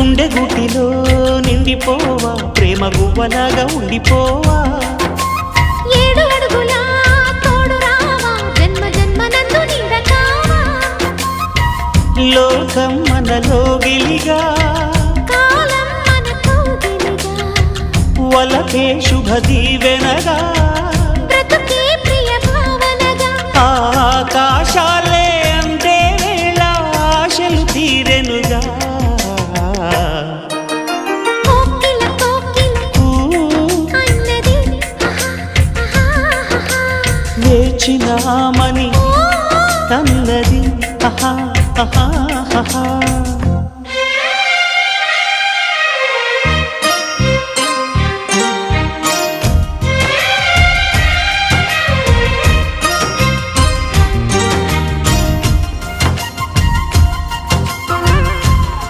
గుండె గుటిలో నిండిపోవా ప్రేమ గువ్వలాగా ఉండిపోవా 7 అడుగుల తోడు రావా జన్మ జన్మనందు నిండకావా లోకం మనలో గిలిగా కాలం మనతో గిలిగా వలకే శుభ దీవెనగా బ్రతుకే ప్రియ భావనగా ఆకాశాలే అందే వేళ ఆశలు తీరెనుగా కోకిల అన్నది వేచినామని అన్నది